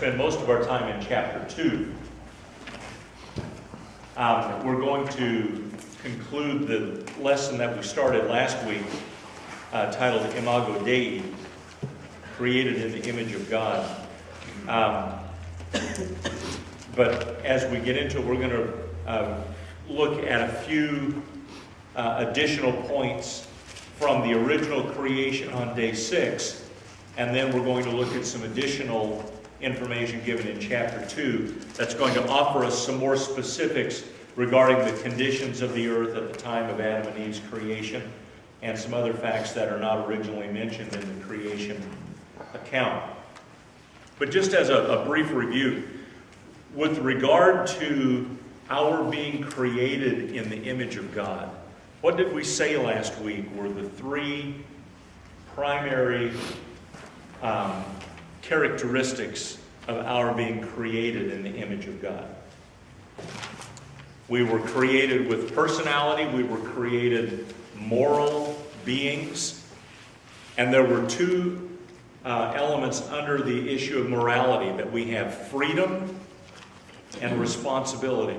spend most of our time in chapter 2. We're going to conclude the lesson that we started last week, titled Imago Dei, created in the image of God. But as we get into it, we're going to look at a few additional points from the original creation on day 6, and then we're going to look at some additional information given in chapter 2 that's going to offer us some more specifics regarding the conditions of the earth at the time of Adam and Eve's creation, and some other facts that are not originally mentioned in the creation account. But just as a brief review, with regard to our being created in the image of God, what did we say last week were the three primary characteristics of our being created in the image of God? We were created with personality, we were created moral beings, and there were two elements under the issue of morality, that we have freedom and responsibility.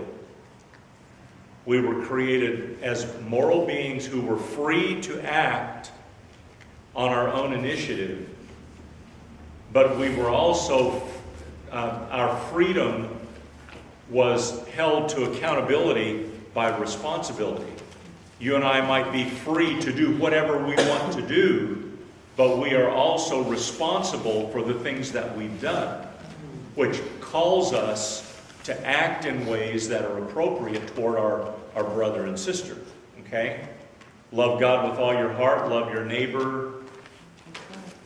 We were created as moral beings who were free to act on our own initiative, but we were also, our freedom was held to accountability by responsibility. You and I might be free to do whatever we want to do, but we are also responsible for the things that we've done, which calls us to act in ways that are appropriate toward our brother and sister. Okay? Love God with all your heart, love your neighbor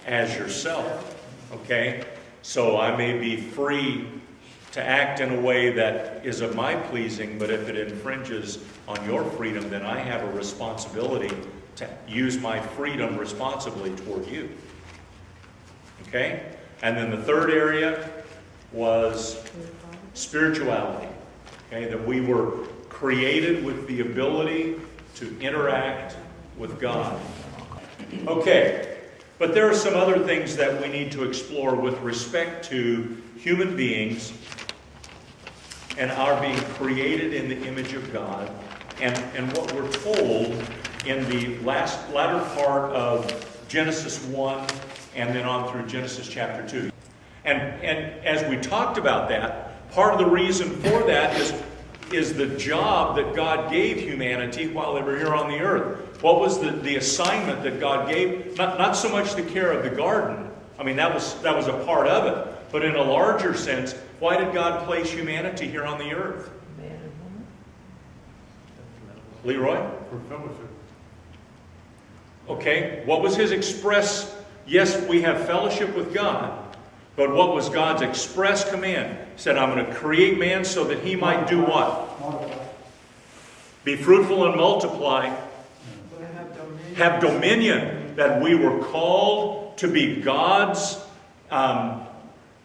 as yourself. Okay? So I may be free to act in a way that is of my pleasing, but if it infringes on your freedom, then I have a responsibility to use my freedom responsibly toward you. Okay? And then the third area was spirituality. Okay? That we were created with the ability to interact with God. Okay. But there are some other things that we need to explore with respect to human beings and our being created in the image of God, and what we're told in the latter part of Genesis 1 and then on through Genesis chapter 2. And as we talked about that, part of the reason for that is the job that God gave humanity while they were here on the earth. What was the assignment that God gave? Not so much the care of the garden. I mean, that was a part of it. But in a larger sense, why did God place humanity here on the earth? Leroy? For fellowship. Okay, what was his express? Yes, we have fellowship with God. But what was God's express command? He said, I'm going to create man so that he might do what? Multiply. Be fruitful and multiply. Have dominion. That we were called to be God's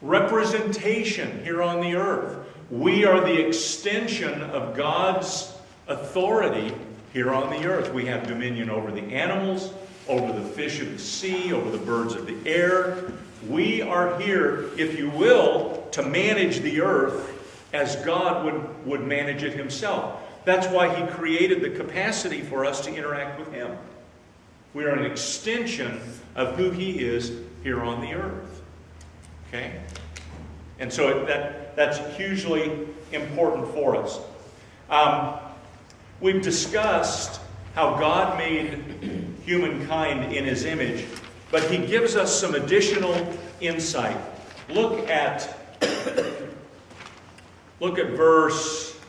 representation here on the earth. We are the extension of God's authority here on the earth. We have dominion over the animals, over the fish of the sea, over the birds of the air. We are here, if you will, to manage the earth as God would manage it himself. That's why he created the capacity for us to interact with him. We are an extension of who he is here on the earth. Okay? And so that's hugely important for us. We've discussed how God made humankind in his image, but he gives us some additional insight. Look at verse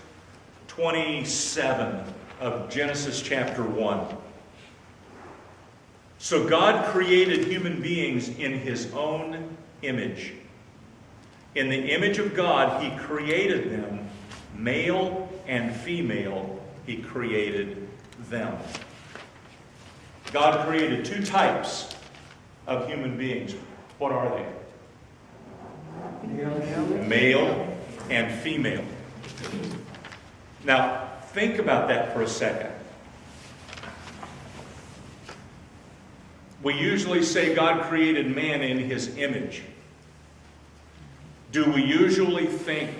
27 of Genesis chapter 1. So God created human beings in his own image. In the image of God, he created them, male and female, he created them. God created two types of human beings. What are they? Male and female. Now, think about that for a second. We usually say God created man in his image. do we usually think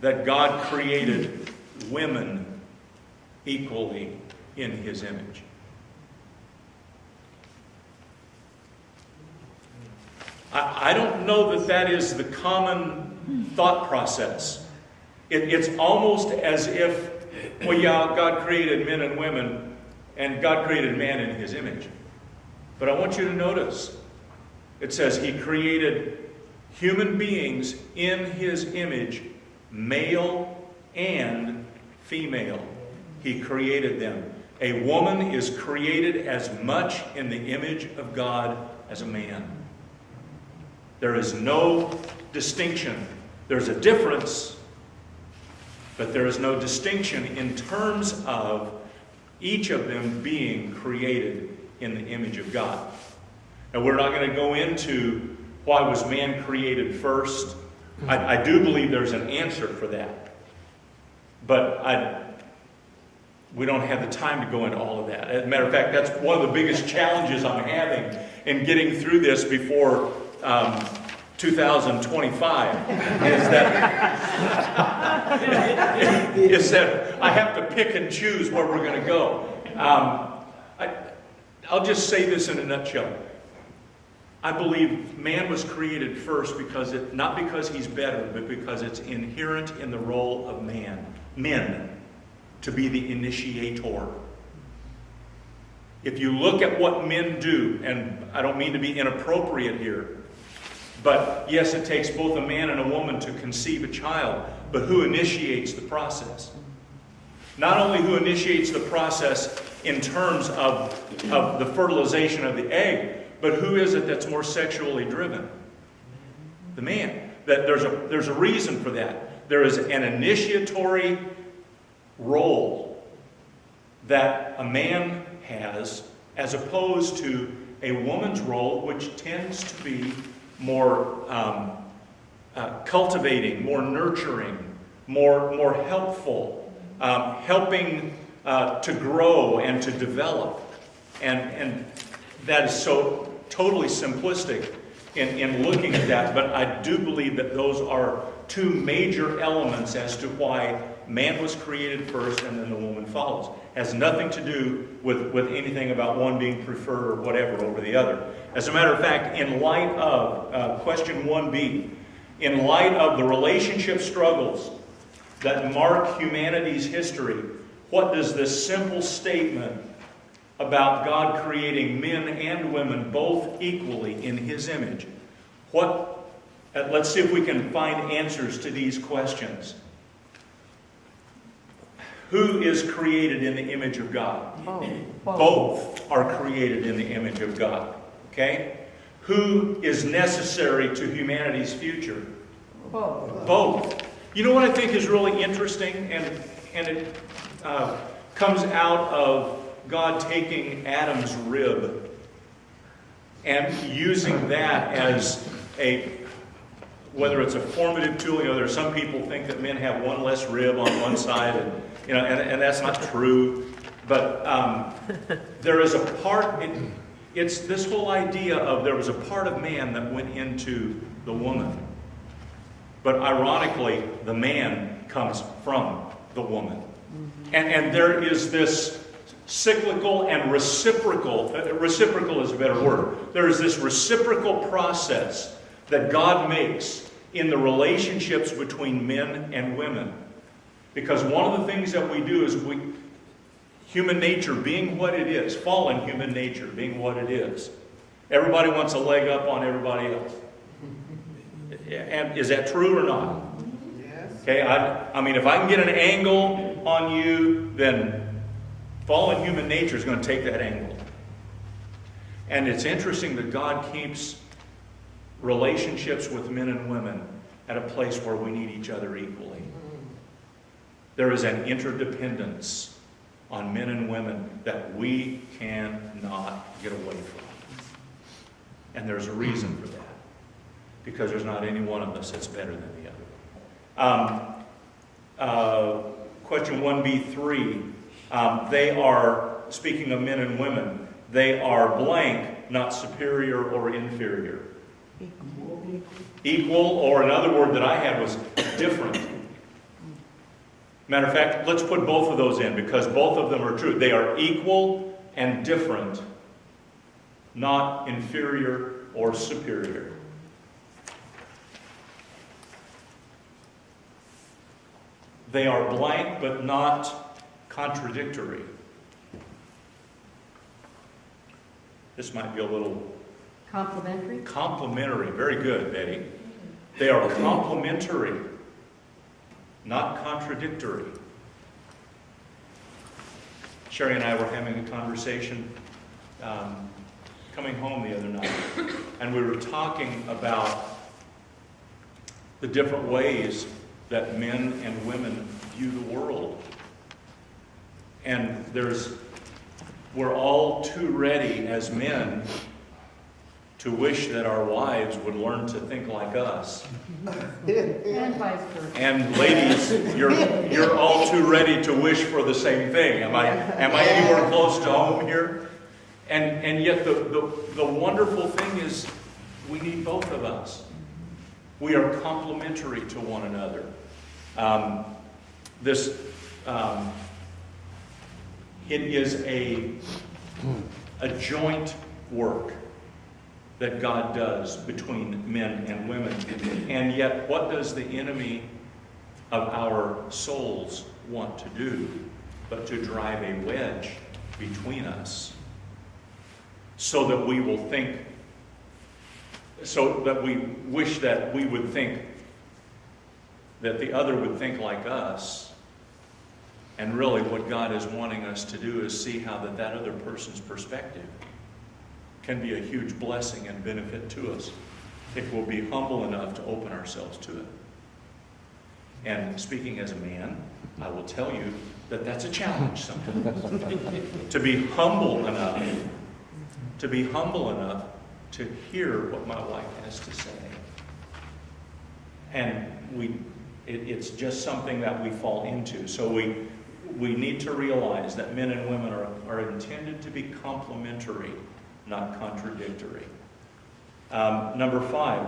that God created women equally in His image? I don't know that that is the common thought process. It's almost as if, well, yeah, God created men and women, and God created man in His image. But I want you to notice, it says He created human beings in His image, male and female. He created them. A woman is created as much in the image of God as a man. There is no distinction. There's a difference, but there is no distinction in terms of each of them being created in the image of God. Now, we're not going to go into why was man created first. I do believe there's an answer for that. But we don't have the time to go into all of that. As a matter of fact, that's one of the biggest challenges I'm having in getting through this before 2025 is that I have to pick and choose where we're going to go. I'll just say this in a nutshell. I believe man was created first because not because he's better, but because it's inherent in the role of men, to be the initiator. If you look at what men do, and I don't mean to be inappropriate here, but yes, it takes both a man and a woman to conceive a child, but who initiates the process? Not only who initiates the process in terms of the fertilization of the egg, but who is it that's more sexually driven? The man. That there's a reason for that. There is an initiatory role that a man has as opposed to a woman's role, which tends to be more cultivating, more nurturing, more helpful, helping to grow and to develop. And that is so totally simplistic in looking at that, but I do believe that those are two major elements as to why man was created first and then the woman follows. Has nothing to do with anything about one being preferred or whatever over the other. As a matter of fact, in light of question 1b, in light of the relationship struggles that mark humanity's history, what does this simple statement about God creating men and women both equally in His image? Let's see if we can find answers to these questions. Who is created in the image of God? Both are created in the image of God. Okay? Who is necessary to humanity's future? Both. You know what I think is really interesting? And it comes out of God taking Adam's rib and using that as whether it's a formative tool. There are some people think that men have one less rib on one side, and that's not true. But there is a part. It's this whole idea of there was a part of man that went into the woman, but ironically, the man comes from the woman, and there is this cyclical and reciprocal is a better word. There is this reciprocal process that God makes in the relationships between men and women. Because one of the things that we do is human nature being what it is, fallen human nature being what it is, everybody wants a leg up on everybody else. And is that true or not? Yes. Okay, I mean, if I can get an angle on you, then fallen human nature is going to take that angle. And it's interesting that God keeps relationships with men and women at a place where we need each other equally. There is an interdependence on men and women that we cannot get away from. And there's a reason for that. Because there's not any one of us that's better than the other. Question 1b3. They are, speaking of men and women, they are blank, not superior or inferior. Equal, or another word that I had was different. Matter of fact, let's put both of those in because both of them are true. They are equal and different, not inferior or superior. They are blank but not contradictory. This might be a little Complementary? complementary. Very good, Betty. They are complementary, not contradictory. Sherry and I were having a conversation coming home the other night, and we were talking about the different ways that men and women view the world. And we're all too ready as men to wish that our wives would learn to think like us. And vice versa. And ladies, you're all too ready to wish for the same thing. Am I anywhere close to home here? And yet the wonderful thing is we need both of us. We are complementary to one another. It is a joint work that God does between men and women. And yet, what does the enemy of our souls want to do but to drive a wedge between us so that we will think, so that we wish that we would think that the other would think like us. And really what God is wanting us to do is see how that other person's perspective can be a huge blessing and benefit to us if we'll be humble enough to open ourselves to it. And speaking as a man, I will tell you that that's a challenge sometimes. To be humble enough to hear what my wife has to say. And it's just something that we fall into. So we need to realize that men and women are intended to be complementary, not contradictory. Number 5,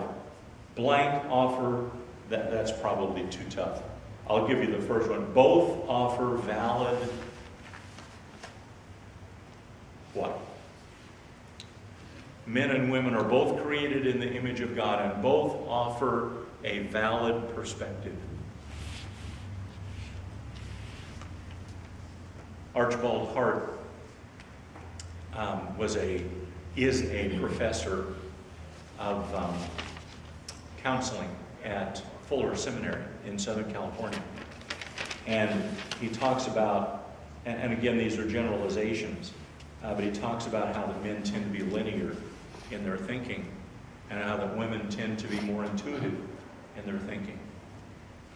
blank offer, that's probably too tough. I'll give you the first one. Both offer valid what? Men and women are both created in the image of God and both offer a valid perspective. Archibald Hart is a professor of counseling at Fuller Seminary in Southern California. And he talks about, and again these are generalizations, but he talks about how the men tend to be linear in their thinking and how the women tend to be more intuitive in their thinking.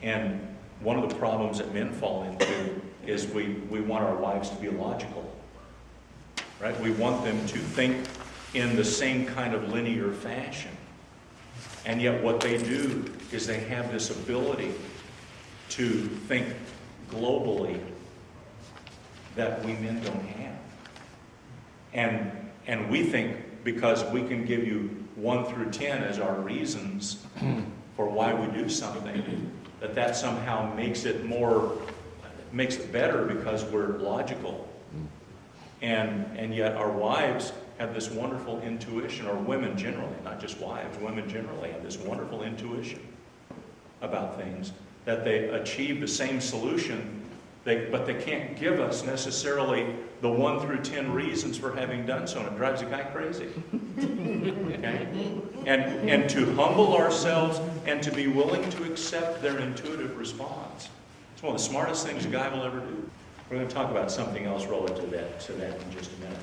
And one of the problems that men fall into is we want our wives to be logical, right? We want them to think in the same kind of linear fashion. And yet what they do is they have this ability to think globally that we men don't have. And we think because we can give you 1 through 10 as our reasons for why we do something, that somehow makes it better because we're logical. And yet our wives have this wonderful intuition, or women generally, not just wives, women generally have this wonderful intuition about things, that they achieve the same solution, but they can't give us necessarily the 1 through 10 reasons for having done so, and it drives a guy crazy. Okay? And to humble ourselves and to be willing to accept their intuitive response. It's one of the smartest things a guy will ever do. We're going to talk about something else relative to that in just a minute.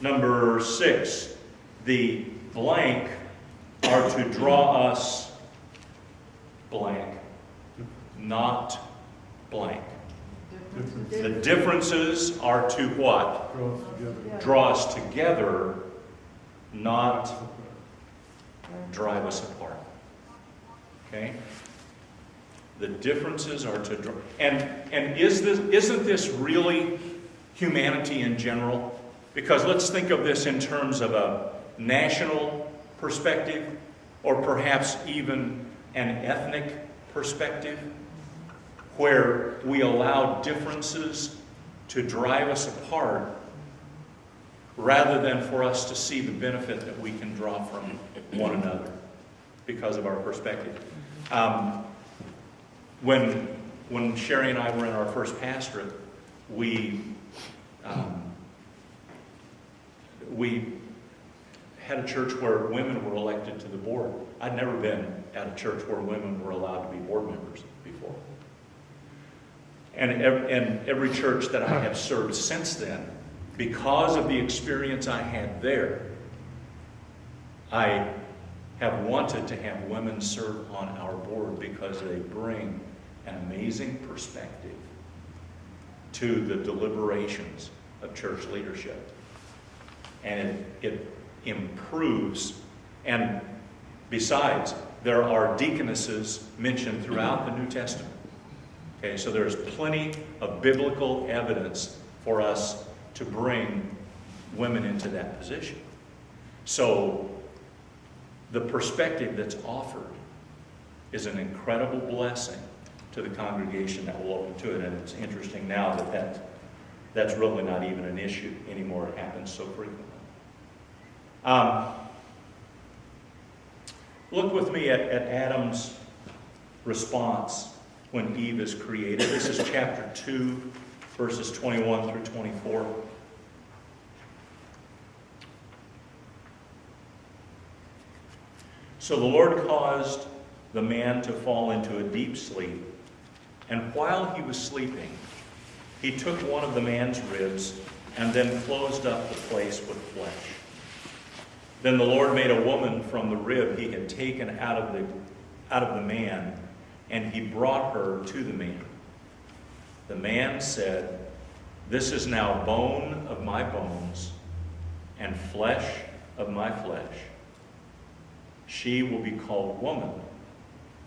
Number 6, the blank are to draw us blank, not blank. The differences are to what? Draw us together, not drive us apart. Okay? The differences are to draw. And isn't this really humanity in general? Because let's think of this in terms of a national perspective. or perhaps even an ethnic perspective, where we allow differences to drive us apart rather than for us to see the benefit that we can draw from one another because of our perspective. When Sherry and I were in our first pastorate, we had a church where women were elected to the board. I'd never been at a church where women were allowed to be board members before. And every church that I have served since then, because of the experience I had there, I have wanted to have women serve on our board because they bring an amazing perspective to the deliberations of church leadership. And it improves. And besides, there are deaconesses mentioned throughout the New Testament. Okay, so there's plenty of biblical evidence for us to bring women into that position. So the perspective that's offered is an incredible blessing to the congregation that will open to it. And it's interesting now that's really not even an issue anymore. It happens so frequently. Look with me at Adam's response when Eve is created. This is chapter 2, verses 21 through 24. So the Lord caused the man to fall into a deep sleep, and while he was sleeping, he took one of the man's ribs and then closed up the place with flesh. Then the Lord made a woman from the rib he had taken out of the man, and he brought her to the man. The man said, "This is now bone of my bones and flesh of my flesh. She will be called woman,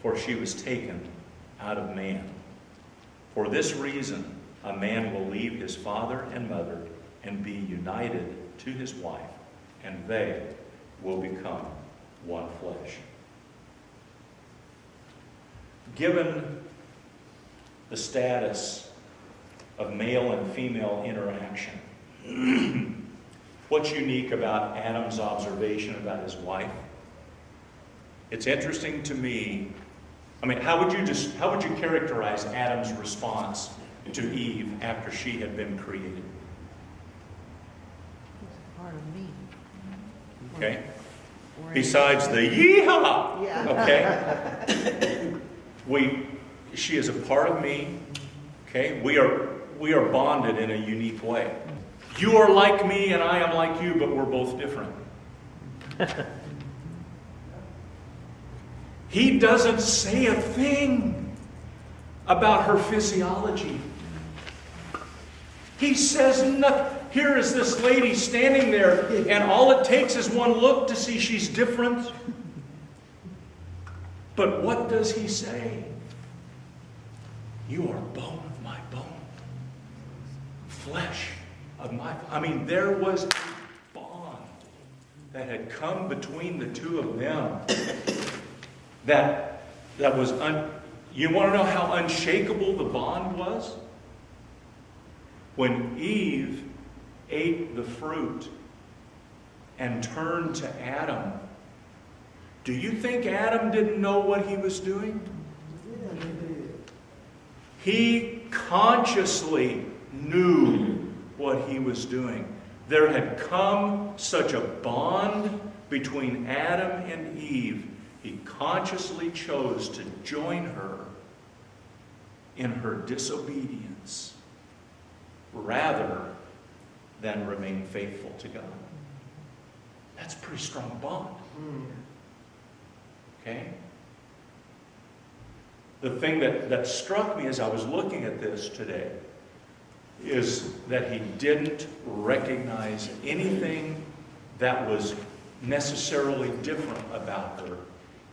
for she was taken out of man. For this reason, a man will leave his father and mother and be united to his wife, and they will become one flesh." Given the status of male and female interaction, what's unique about Adam's observation about his wife? It's interesting to me. I mean, how would you characterize Adam's response to Eve after she had been created? It's part of me. Okay. Besides the yeehaw. Yeah. Okay. She is a part of me. Okay. We are bonded in a unique way. You are like me and I am like you, but we're both different. He doesn't say a thing about her physiology. He says nothing. Here is this lady standing there, and all it takes is one look to see she's different. But what does he say? You are bone of my bone, flesh of my... I mean, there was a bond that had come between the two of them that was... You want to know how unshakable the bond was? When Eve ate the fruit and turned to Adam, do you think Adam didn't know what he was doing? He consciously knew what he was doing. There had come such a bond between Adam and Eve. He consciously chose to join her in her disobedience rather than remain faithful to God. That's a pretty strong bond. Okay? The thing that struck me as I was looking at this today is that he didn't recognize anything that was necessarily different about her.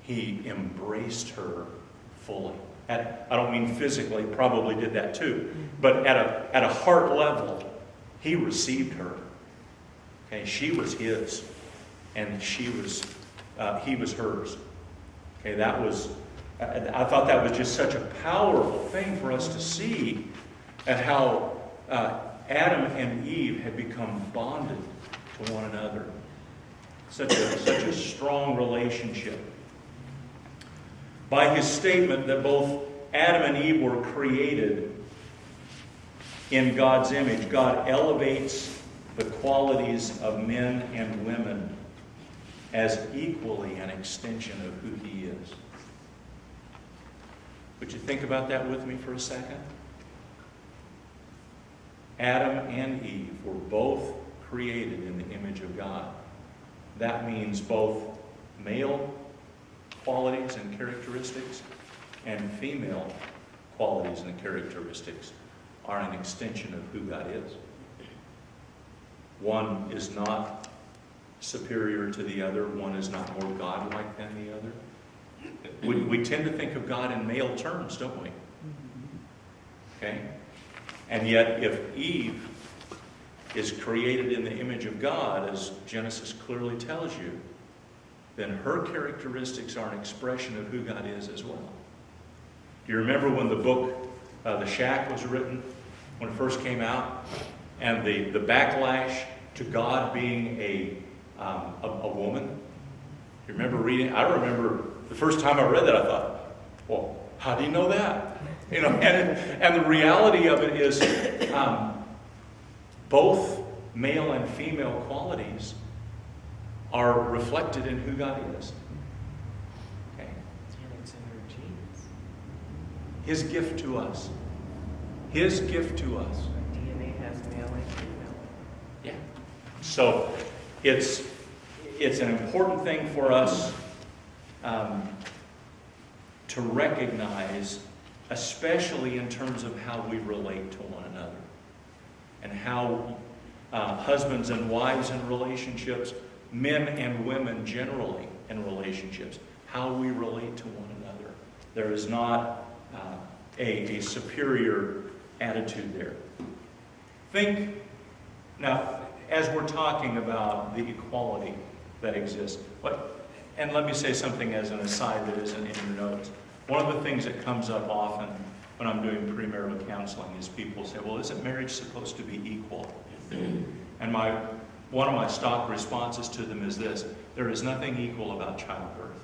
He embraced her fully. I don't mean physically, probably did that too, but at a heart level, he received her. Okay, she was his, and he was hers. Okay, I thought that was just such a powerful thing for us to see at how Adam and Eve had become bonded to one another. Such a strong relationship. By his statement that both Adam and Eve were created in God's image, God elevates the qualities of men and women as equally an extension of who he is. Would you think about that with me for a second? Adam and Eve were both created in the image of God. That means both male qualities and characteristics and female qualities and characteristics are an extension of who God is. One is not superior to the other. One is not more godlike than the other. We tend to think of God in male terms, don't we? Okay? And yet, if Eve is created in the image of God, as Genesis clearly tells you, then her characteristics are an expression of who God is as well. Do you remember when the book, The Shack, was written, when it first came out, and the backlash to God being a woman? You remember reading? I remember the first time I read that, I thought, well, how do you know that? You know, and the reality of it is, both male and female qualities are reflected in who God is. Okay? And it's in her genes. His gift to us. His gift to us. DNA has male and female. Yeah. So it's an important thing for us to recognize, especially in terms of how we relate to one another, and how husbands and wives in relationships, men and women generally in relationships, how we relate to one another. There is not a superior attitude there. Think, now, as we're talking about the equality that exists, and let me say something as an aside that isn't in your notes. One of the things that comes up often when I'm doing premarital counseling is people say, well, isn't marriage supposed to be equal? And one of my stock responses to them is this: there is nothing equal about childbirth.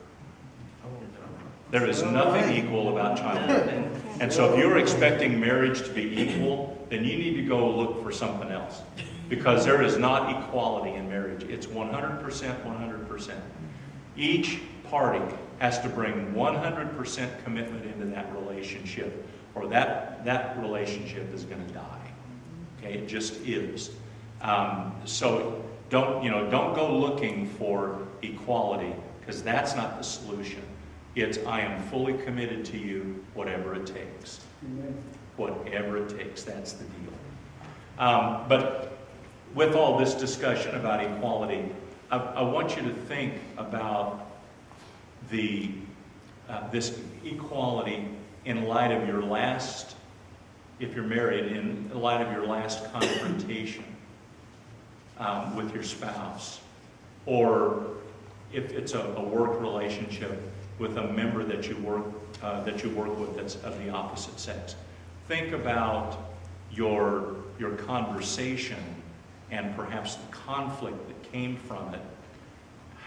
There is nothing equal about childbirth. And so if you're expecting marriage to be equal, then you need to go look for something else. Because there is not equality in marriage. It's 100%, 100%. Each party has to bring 100% commitment into that relationship, or that relationship is going to die. Okay, it just is. So don't go looking for equality, because that's not the solution. It's I am fully committed to you, whatever it takes. Whatever it takes, that's the deal. But with all this discussion about equality, I want you to think about this equality in light of your last, if you're married, in light of your last confrontation with your spouse, or if it's a work relationship with a member that you work with that's of the opposite sex. Think about your conversation and perhaps the conflict that came from it.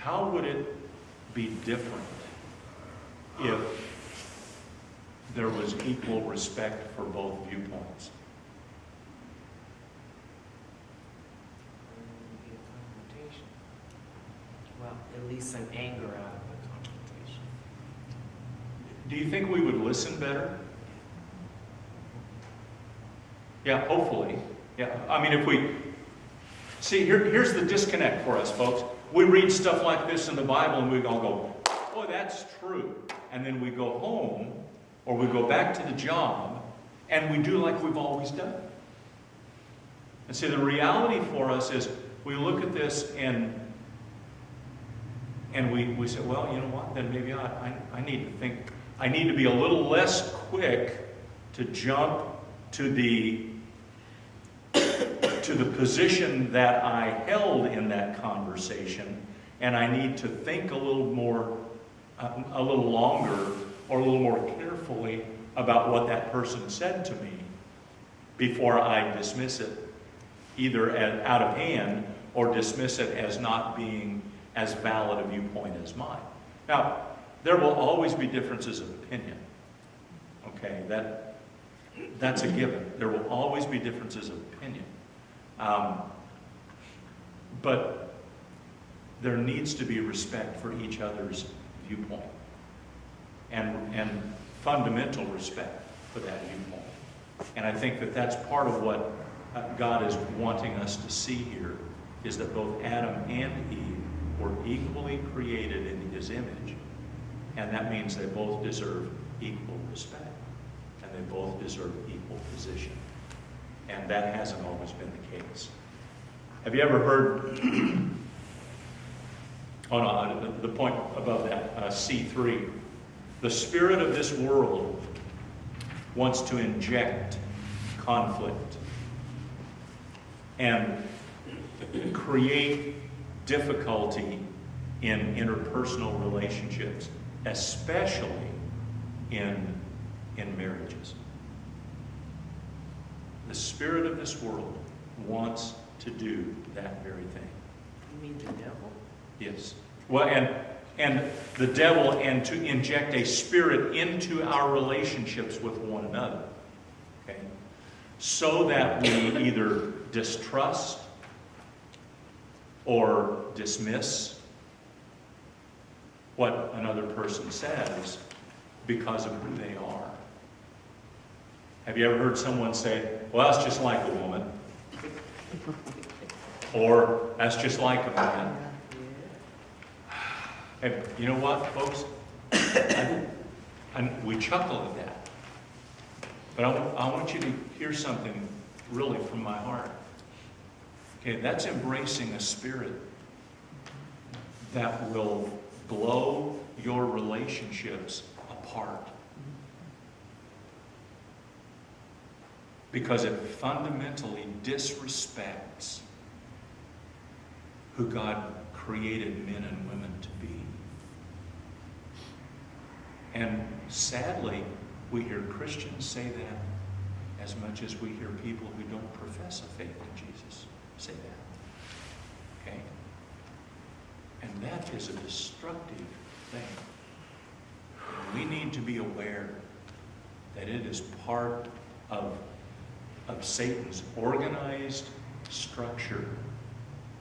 How would it be different if there was equal respect for both viewpoints? Well, at least some anger out of the confrontation. Do you think we would listen better? Yeah, hopefully. Yeah, I mean, if we... See, here's the disconnect for us, folks. We read stuff like this in the Bible and we all go, oh, that's true. And then we go home, or we go back to the job, and we do like we've always done. And see, the reality for us is we look at this and we say, well, you know what, then maybe I need to think, I need to be a little less quick to jump to the position that I held in that conversation, and I need to think a little more a little longer or a little more carefully about what that person said to me before I dismiss it either out of hand or dismiss it as not being as valid a viewpoint as mine. Now, there will always be differences of opinion. Okay, that's a given. There will always be differences of opinion. But there needs to be respect for each other's viewpoint and fundamental respect for that viewpoint. And I think that that's part of what God is wanting us to see here, is that both Adam and Eve were equally created in His image. And that means they both deserve equal respect. And they both deserve equal position. And that hasn't always been the case. Have you ever heard, the point above that, C3, the spirit of this world wants to inject conflict and create difficulty in interpersonal relationships, especially in marriages. The spirit of this world wants to do that very thing. You mean the devil? Yes. Well, and the devil, and to inject a spirit into our relationships with one another. Okay? So that we either distrust or dismiss what another person says because of who they are. Have you ever heard someone say, well, that's just like a woman? Or, that's just like a man? And you know what, folks? We chuckle at that. But I want you to hear something really from my heart. Okay, that's embracing a spirit that will blow your relationships apart. Because it fundamentally disrespects who God created men and women to be. And sadly, we hear Christians say that as much as we hear people who don't profess a faith in Jesus say that. Okay? And that is a destructive thing. And we need to be aware that it is part of Satan's organized structure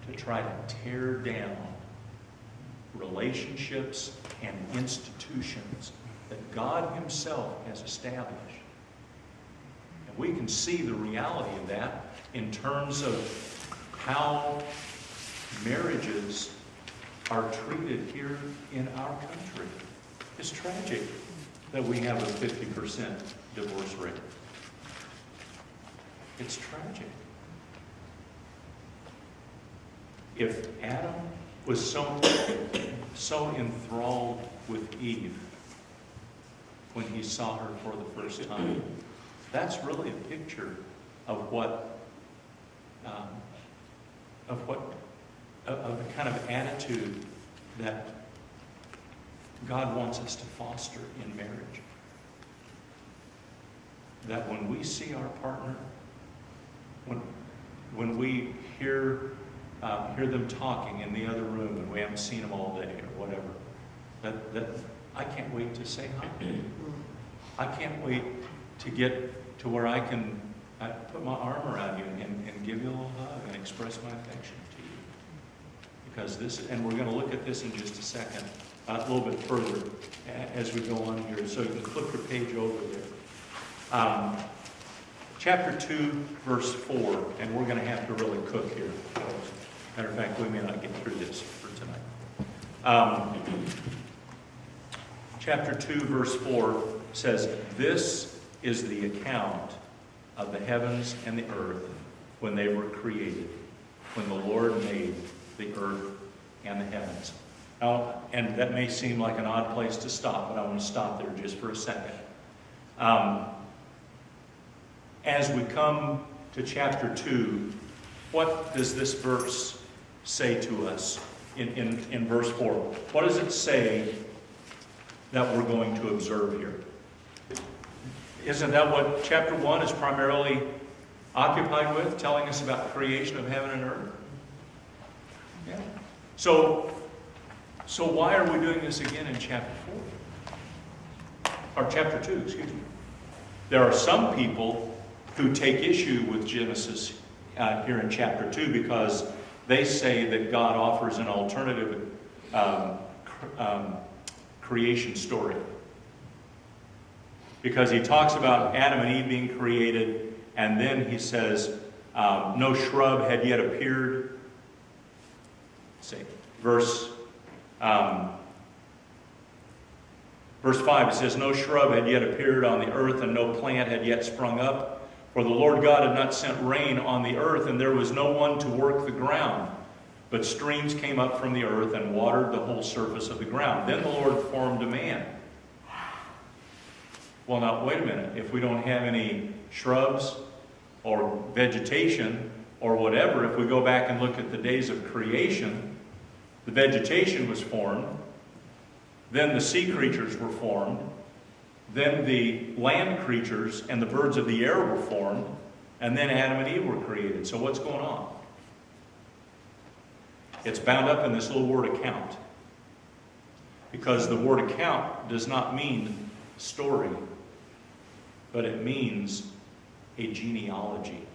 to try to tear down relationships and institutions that God Himself has established. And we can see the reality of that in terms of how marriages are treated here in our country. It's tragic that we have a 50% divorce rate. It's tragic. If Adam was so enthralled with Eve when he saw her for the first time, that's really a picture of the kind of attitude that God wants us to foster in marriage. That when we see our partner, when we hear them talking in the other room and we haven't seen them all day or whatever, that I can't wait to say hi. I can't wait to get to where I can put my arm around you and give you a little hug and express my affection to you. Because and we're going to look at this in just a second, a little bit further as we go on here. So you can flip your page over there. Chapter 2, verse 4, and we're going to have to really cook here. Matter of fact, we may not get through this for tonight. Chapter 2, verse 4 says, "This is the account of the heavens and the earth when they were created, when the Lord made the earth and the heavens." Now, and that may seem like an odd place to stop, but I want to stop there just for a second. As we come to chapter 2, what does this verse say to us in verse 4? What does it say that we're going to observe here. Isn't that what chapter 1 is primarily occupied with, telling us about creation of heaven and earth? Yeah. So why are we doing this again in chapter 4? Or chapter 2, excuse me. There are some people who take issue with Genesis here in chapter 2 because they say that God offers an alternative creation story. Because he talks about Adam and Eve being created, and then he says, no shrub had yet appeared. Let's see, verse 5, it says, no shrub had yet appeared on the earth, and no plant had yet sprung up. For the Lord God had not sent rain on the earth, and there was no one to work the ground. But streams came up from the earth and watered the whole surface of the ground. Then the Lord formed a man. Well, now, wait a minute. If we don't have any shrubs or vegetation or whatever, if we go back and look at the days of creation, the vegetation was formed, then the sea creatures were formed, then the land creatures and the birds of the air were formed, and then Adam and Eve were created. So what's going on? It's bound up in this little word account. Because the word account does not mean story, but it means a genealogy.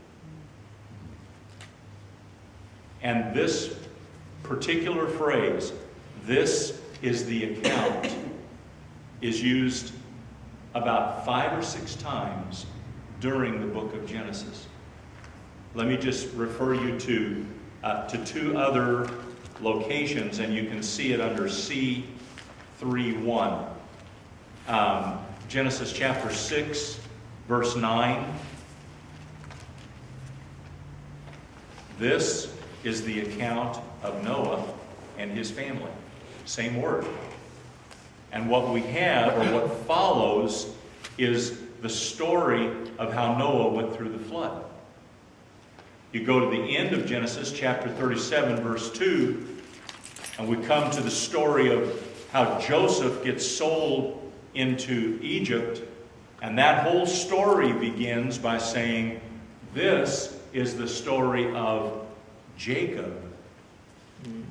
And this particular phrase, this is the account, is used about 5 or 6 times during the book of Genesis. Let me just refer you to 2 other locations, and you can see it under C3:1. Genesis chapter 6, verse 9. This is the account of Noah and his family. Same word. And what we have, or what follows, is the story of how Noah went through the flood. You go to the end of Genesis chapter 37, verse 2, and we come to the story of how Joseph gets sold into Egypt. And that whole story begins by saying, this is the story of Jacob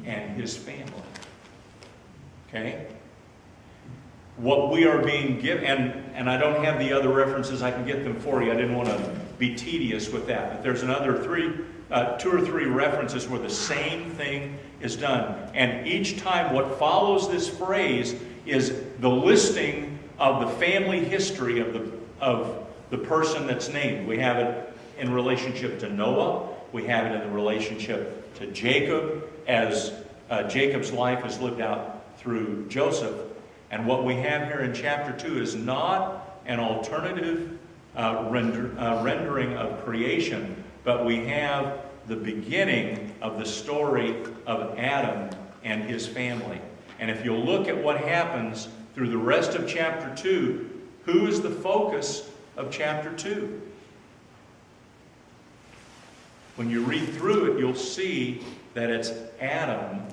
and his family. Okay? What we are being given, and I don't have the other references, I can get them for you. I didn't want to be tedious with that. But there's another 2 or 3 references where the same thing is done. And each time what follows this phrase is the listing of the family history of the person that's named. We have it in relationship to Noah. We have it in the relationship to Jacob, as Jacob's life is lived out through Joseph. And what we have here in chapter 2 is not an alternative rendering of creation, but we have the beginning of the story of Adam and his family. And if you'll look at what happens through the rest of chapter 2, who is the focus of chapter 2? When you read through it, you'll see that it's Adam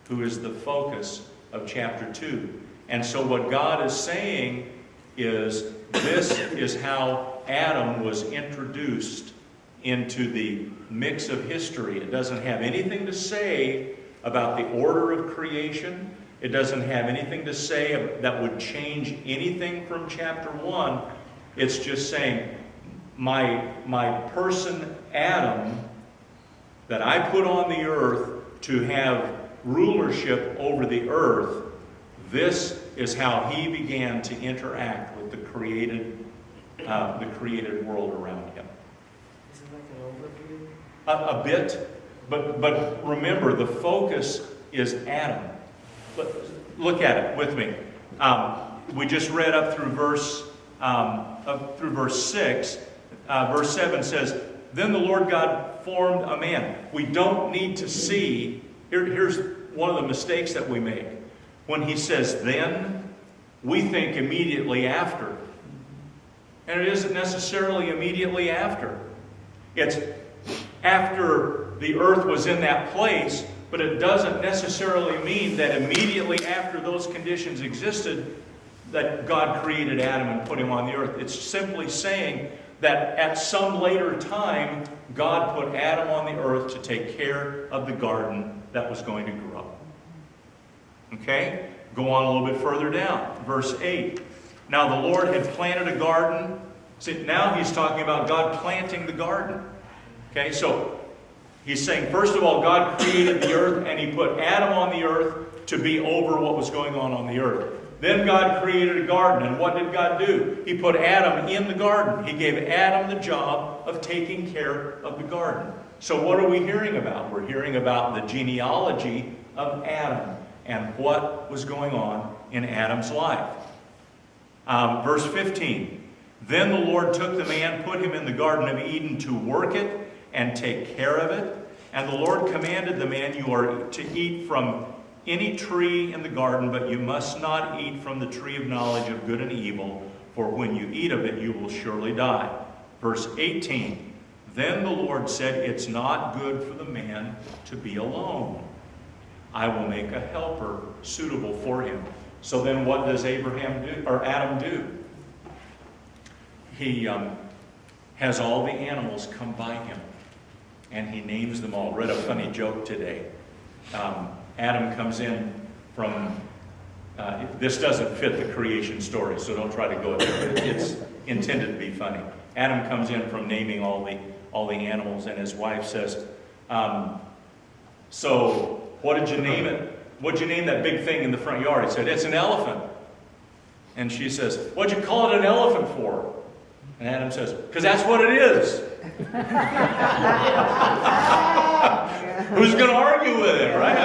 who is the focus of chapter 2. And so what God is saying is, this is how Adam was introduced into the mix of history. It doesn't have anything to say about the order of creation. It doesn't have anything to say that would change anything from chapter 1. It's just saying, my person Adam, that I put on the earth to have rulership over the earth, this is how he began to interact with the created world around him. Is it like an overview? A bit, but remember, the focus is Adam. Look at it with me. We just read up through verse 6. Verse 7 says, "Then the Lord God formed a man." We don't need to see. Here's one of the mistakes that we make. When he says "then," we think immediately after. And it isn't necessarily immediately after. It's after the earth was in that place, but it doesn't necessarily mean that immediately after those conditions existed, that God created Adam and put him on the earth. It's simply saying that at some later time, God put Adam on the earth to take care of the garden that was going to grow. Okay? Go on a little bit further down. Verse 8. Now the Lord had planted a garden. See, now he's talking about God planting the garden. Okay, so he's saying, first of all, God created the earth and he put Adam on the earth to be over what was going on the earth. Then God created a garden, and what did God do? He put Adam in the garden. He gave Adam the job of taking care of the garden. So what are we hearing about? We're hearing about the genealogy of Adam and what was going on in Adam's life. Verse 15. Then the Lord took the man, put him in the Garden of Eden to work it and take care of it. And the Lord commanded the man, you are to eat from any tree in the garden, but you must not eat from the tree of knowledge of good and evil, for when you eat of it, you will surely die. Verse 18. Then the Lord said, it's not good for the man to be alone. I will make a helper suitable for him. So then what does Adam do? He has all the animals come by him, and he names them all. Read a funny joke today. Adam comes in from, this doesn't fit the creation story, so don't try to go there. It's intended to be funny. Adam comes in from naming all the animals, and his wife says, so what did you name it? What'd you name that big thing in the front yard? He said, it's an elephant. And she says, what'd you call it an elephant for? And Adam says, because that's what it is. Who's going to argue with it, right?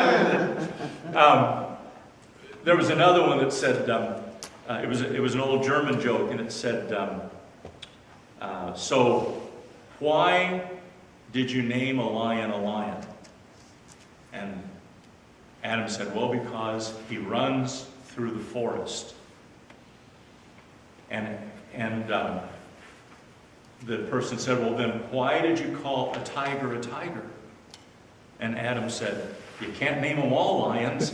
There was another one that said, it was an old German joke, and it said, so why did you name a lion a lion? And Adam said, well, because he runs through the forest. And the person said, well, then why did you call a tiger a tiger? And Adam said, you can't name them all lions.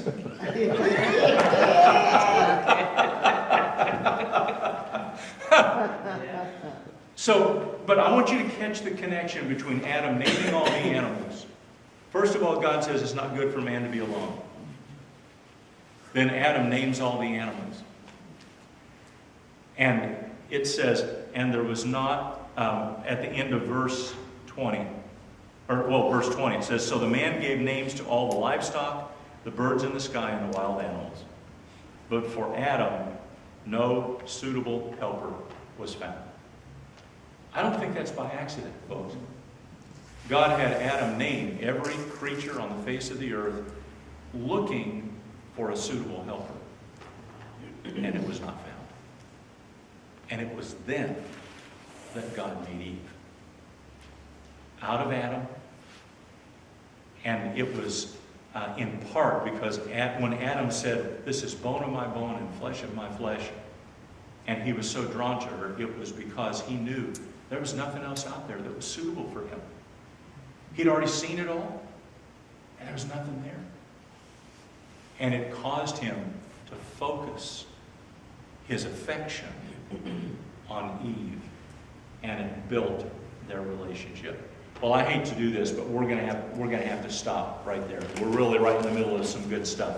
So, but I want you to catch the connection between Adam naming all the animals. First of all, God says it's not good for man to be alone. Then Adam names all the animals. And it says, and there was not, at the end of verse 20, verse 20, it says, so the man gave names to all the livestock, the birds in the sky, and the wild animals. But for Adam, no suitable helper was found. I don't think that's by accident, folks. God had Adam name every creature on the face of the earth looking for a suitable helper. And it was not found. And it was then that God made Eve. Out of Adam. And it was in part because when Adam said, this is bone of my bone and flesh of my flesh, and he was so drawn to her, it was because he knew there was nothing else out there that was suitable for him. He'd already seen it all, and there was nothing there. And it caused him to focus his affection on Eve, and it built their relationship. Well, I hate to do this, but we're going to have to stop right there. We're really right in the middle of some good stuff.